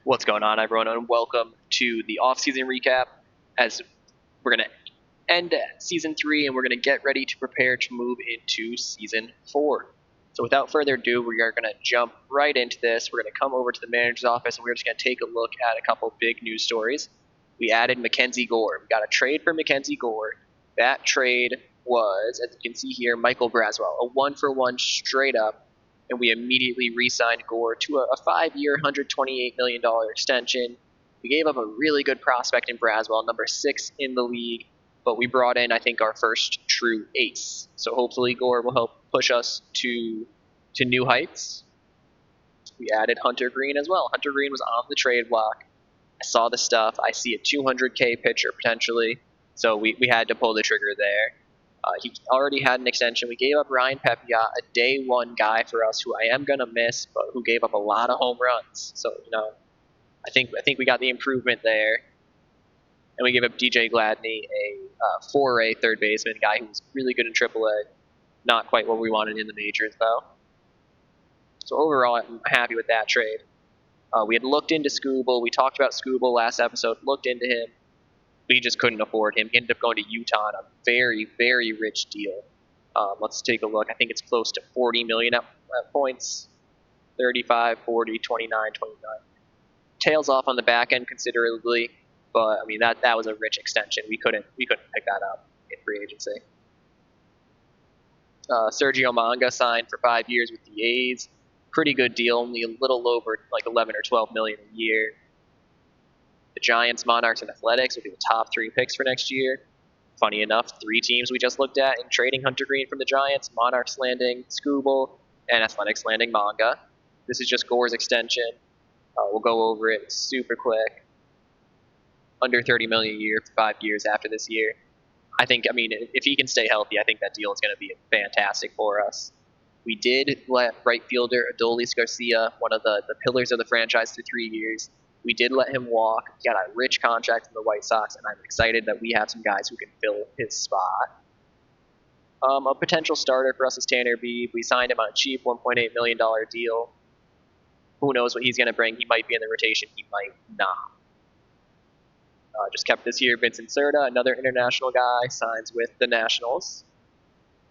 What's going on, everyone, and welcome to the off-season recap as we're going to end Season 3 and we're going to get ready to prepare to move into Season 4. So without further ado, we are going to jump right into this. We're going to come over to the manager's office and we're just going to take a look at a couple big news stories. We added Mackenzie Gore. We got a trade for Mackenzie Gore. That trade was, as you can see here, Michael Braswell, a one-for-one straight up. And we immediately re-signed Gore to a 5-year, $128 million extension. We gave up a really good prospect in Braswell, number 6 in the league, but we brought in, I think, our first true ace. So hopefully Gore will help push us to new heights. We added Hunter Green as well. Hunter Green was on the trade block. I saw the stuff. I see a $200K pitcher potentially, so we had to pull the trigger there. He already had an extension. We gave up Ryan Pepiot, a day one guy for us who I am going to miss, but who gave up a lot of home runs. So, I think we got the improvement there. And we gave up DJ Gladney, a 4A third baseman, guy who was really good in AAA. Not quite what we wanted in the majors, though. So overall, I'm happy with that trade. We had looked into Scooble. We talked about Scooble last episode, looked into him. We just couldn't afford him. He ended up going to Utah on a very, very rich deal. Let's take a look. I think it's close to $40 million at points. 35, 40, 29, 29. Tails off on the back end considerably, but I mean that was a rich extension. We couldn't pick that up in free agency. Sergio Manga signed for 5 years with the A's. Pretty good deal, only a little over like 11 or 12 million a year. The Giants, Monarchs, and Athletics will be the top 3 picks for next year. Funny enough, 3 teams we just looked at in trading Hunter Green from the Giants, Monarchs landing Scooble, and Athletics landing Manga. This is just Gore's extension. We'll go over it super quick. Under $30 million a year for 5 years after this year. If he can stay healthy, I think that deal is going to be fantastic for us. We did let right fielder Adolis Garcia, one of the pillars of the franchise, through 3 years. We did let him walk. He got a rich contract from the White Sox, and I'm excited that we have some guys who can fill his spot. A potential starter for us is Tanner Beebe. We signed him on a cheap $1.8 million deal. Who knows what he's going to bring? He might be in the rotation. He might not. Just kept this year. Vincent Serta, another international guy, signs with the Nationals.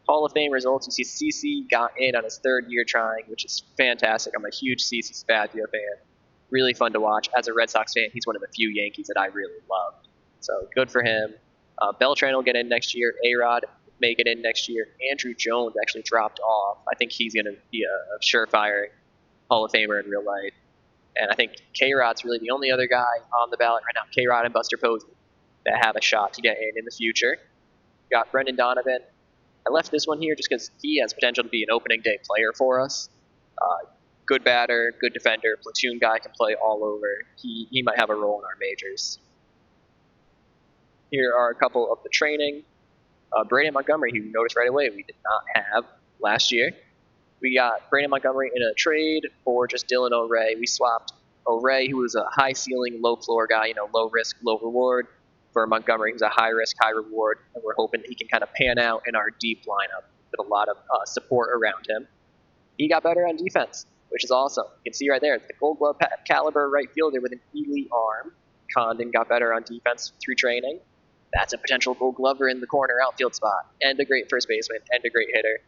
Hall of Fame results. You see CeCe got in on his 3rd year trying, which is fantastic. I'm a huge CeCe Spazio fan. Really fun to watch. As a Red Sox fan, he's one of the few Yankees that I really love. So good for him. Beltran will get in next year. A-Rod may get in next year. Andrew Jones actually dropped off. I think he's going to be a surefire Hall of Famer in real life. And I think K-Rod's really the only other guy on the ballot right now, K-Rod and Buster Posey, that have a shot to get in the future. Got Brendan Donovan. I left this one here just because he has potential to be an opening day player for us. Good batter, good defender, platoon guy, can play all over. He might have a role in our majors. Here are a couple of the training. Brandon Montgomery, who you noticed right away we did not have last year. We got Brandon Montgomery in a trade for just Dylan O'Ray. We swapped O'Ray, who was a high ceiling, low floor guy, low risk, low reward, for Montgomery, who's a high risk, high reward. And we're hoping that he can kind of pan out in our deep lineup with a lot of support around him. He got better on defense, which is awesome. You can see right there, it's the Gold Glove caliber right fielder with an elite arm. Condon got better on defense through training. That's a potential Gold Glover in the corner outfield spot, and a great first baseman, and a great hitter.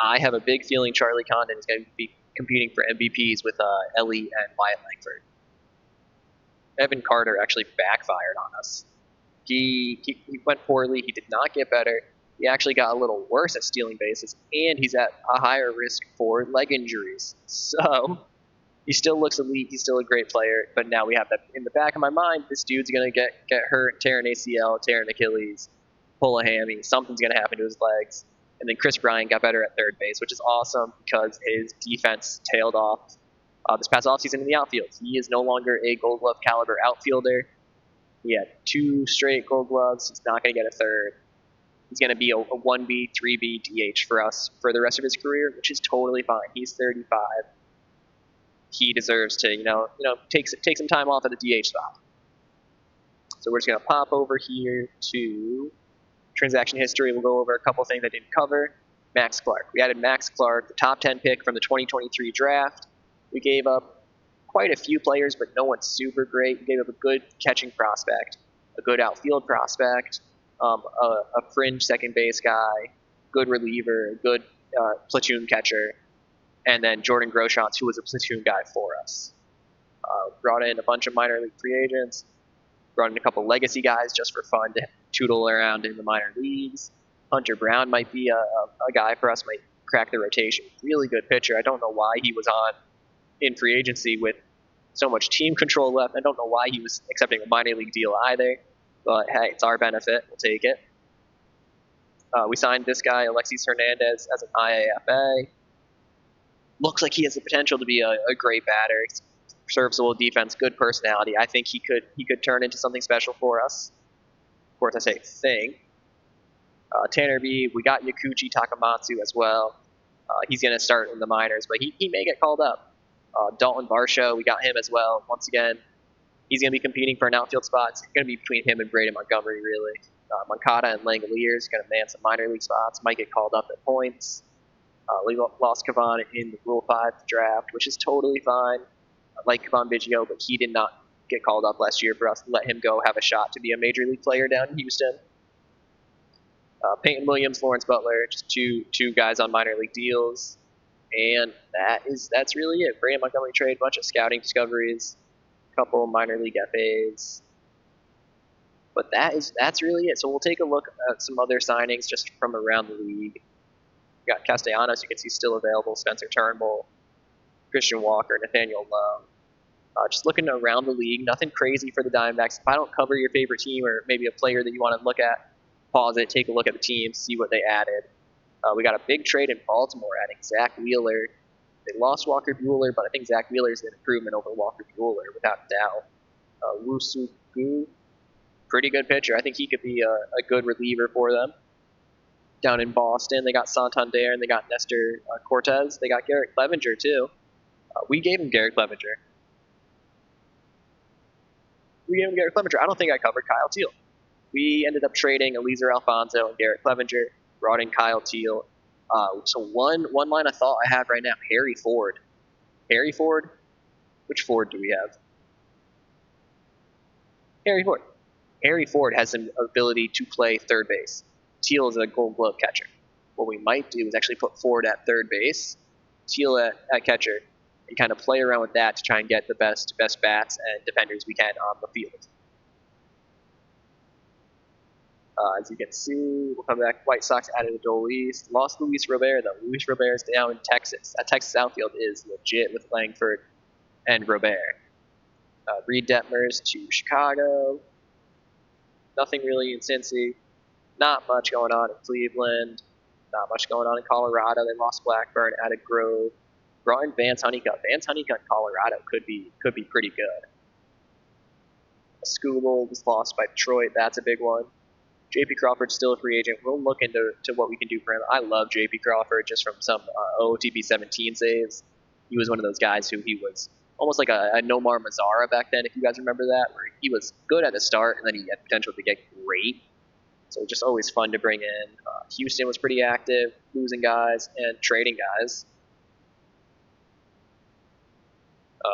I have a big feeling Charlie Condon is going to be competing for MVPs with Elly and Wyatt Langford. Evan Carter actually backfired on us. He went poorly. He did not get better. He actually got a little worse at stealing bases, and he's at a higher risk for leg injuries. So he still looks elite. He's still a great player, but now we have that in the back of my mind. This dude's going to get hurt, tear an ACL, tear an Achilles, pull a hammy. Something's going to happen to his legs. And then Chris Bryant got better at third base, which is awesome because his defense tailed off this past offseason in the outfield. He is no longer a Gold Glove caliber outfielder. He had 2 straight Gold Gloves. He's not going to get a third. He's going to be a 1B, 3B DH for us for the rest of his career, which is totally fine. He's 35. He deserves to, take some time off at the DH spot. So we're just going to pop over here to transaction history. We'll go over a couple things I didn't cover. Max Clark. We added Max Clark, the top 10 pick from the 2023 draft. We gave up quite a few players, but no one's super great. We gave up a good catching prospect, a good outfield prospect, a fringe second base guy, good reliever, a good platoon catcher, and then Jordan Groshans, who was a platoon guy for us. Brought in a bunch of minor league free agents, brought in a couple legacy guys just for fun to tootle around in the minor leagues. Hunter Brown might be a guy for us, might crack the rotation. Really good pitcher. I don't know why he was on in free agency with so much team control left. I don't know why he was accepting a minor league deal either, but hey, it's our benefit. We'll take it. We signed this guy, Alexis Hernandez, as an IAFA. Looks like he has the potential to be a great batter. Serves a little defense, good personality. I think he could turn into something special for us. Of course, I say thing. Tanner B, we got Yakuchi Takamatsu as well. He's going to start in the minors, but he may get called up. Dalton Varsho, we got him as well. Once again, he's going to be competing for an outfield spot. It's going to be between him and Braden Montgomery, really. Moncada and Langoliers is going to man some minor league spots. Might get called up at points. We lost Kavan in the Rule 5 draft, which is totally fine. I like Kavan Biggio, but he did not get called up last year for us to let him go have a shot to be a major league player down in Houston. Peyton Williams, Lawrence Butler, just two guys on minor league deals. And that's really it. Braden Montgomery trade, bunch of scouting discoveries, a couple minor league FAs. But that's really it. So we'll take a look at some other signings just from around the league. We got Castellanos, you can see still available, Spencer Turnbull, Christian Walker, Nathaniel Lowe. Just looking around the league, nothing crazy for the Diamondbacks. If I don't cover your favorite team or maybe a player that you want to look at, pause it, take a look at the team, see what they added. We got a big trade in Baltimore adding Zach Wheeler. They lost Walker Buehler, but I think Zach Wheeler is an improvement over Walker Buehler without doubt. Wusugu, pretty good pitcher. I think he could be a good reliever for them. Down in Boston, they got Santander and they got Nestor Cortez. They got Garrett Clevenger, too. We gave him Garrett Clevenger. I don't think I covered Kyle Teal. We ended up trading Eliezer Alfonso and Garrett Clevenger, brought in Kyle Teal. So one line of thought I have right now, Harry Ford. Harry Ford? Which Ford do we have? Harry Ford. Harry Ford has an ability to play third base. Teal is a Gold Glove catcher. What we might do is actually put Ford at third base, Teal at catcher, and kind of play around with that to try and get the best bats and defenders we can on the field. As you can see, we'll come back. White Sox added Adol East. Lost Luis Robert, though. Luis Robert is down in Texas. That Texas outfield is legit with Langford and Robert. Reed Detmers to Chicago. Nothing really in Cincy. Not much going on in Cleveland. Not much going on in Colorado. They lost Blackburn, added Grove. Brought in Vance Honeycutt. Vance Honeycutt in Colorado could be pretty good. Skubal was lost by Detroit. That's a big one. J.P. Crawford's still a free agent. We'll look into what we can do for him. I love J.P. Crawford just from some OOTP 17 saves. He was one of those guys who he was almost like a Nomar Mazara back then, if you guys remember that, where he was good at the start and then he had potential to get great. So just always fun to bring in. Houston was pretty active, losing guys and trading guys.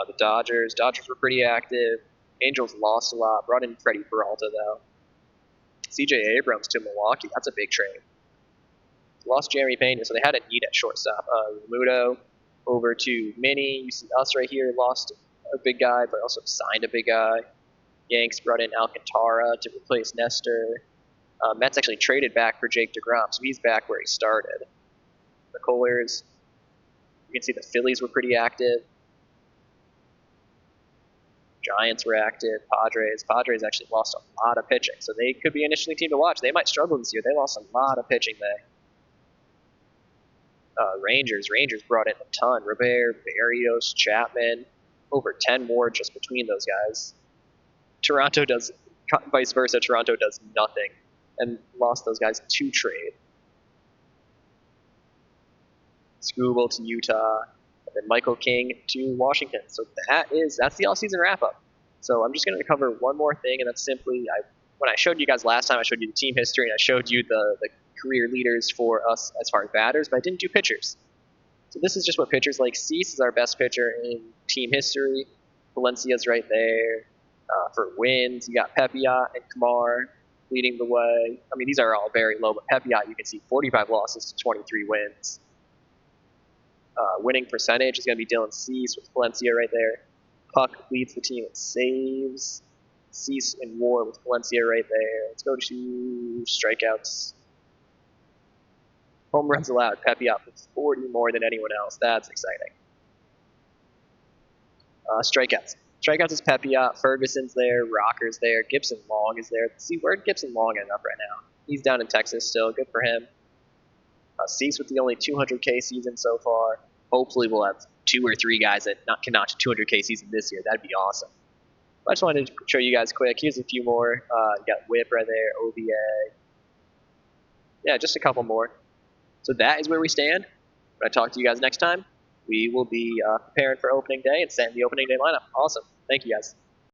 The Dodgers were pretty active. Angels lost a lot. Brought in Freddie Peralta, though. C.J. Abrams to Milwaukee. That's a big trade. Lost Jeremy Pena, so they had a need at shortstop. Muto over to Minnie. You see us right here. Lost a big guy, but also signed a big guy. Yanks brought in Alcantara to replace Nestor. Mets actually traded back for Jake DeGrom, so he's back where he started. The Kohlers, you can see the Phillies were pretty active. Giants were active. Padres actually lost a lot of pitching, so they could be an interesting team to watch. They might struggle this year. They lost a lot of pitching there. Rangers brought in a ton. Robert, Barrios, Chapman, over 10 more just between those guys. Toronto does vice versa. Toronto does nothing and lost those guys to trade. Skubal to Utah. And then Michael King to Washington. So that's the all-season wrap-up. So I'm just going to cover one more thing, and that's simply, when I showed you guys last time, I showed you the team history, and I showed you the career leaders for us as far as batters, but I didn't do pitchers. So this is just what pitchers like. Cease is our best pitcher in team history. Valencia's right there. For wins, you got Pepiot and Kamar leading the way. I mean, these are all very low, but Pepiot, you can see 45 losses to 23 wins. Winning percentage is going to be Dylan Cease with Valencia right there. Puck leads the team in saves. Cease in war with Valencia right there. Let's go to strikeouts. Home runs allowed. Pepiot with 40 more than anyone else. That's exciting. Strikeouts. Strikeouts is Pepiot. Ferguson's there. Rocker's there. Gibson Long is there. Let's see, where'd Gibson Long end up right now? He's down in Texas still. Good for him. Cease with the only 200K season so far. Hopefully we'll have 2 or 3 guys that can notch a 200K season this year. That'd be awesome. I just wanted to show you guys quick. Here's a few more. You got Whip right there, OVA. Yeah, just a couple more. So that is where we stand. When I talk to you guys next time, we will be preparing for opening day and setting the opening day lineup. Awesome. Thank you, guys.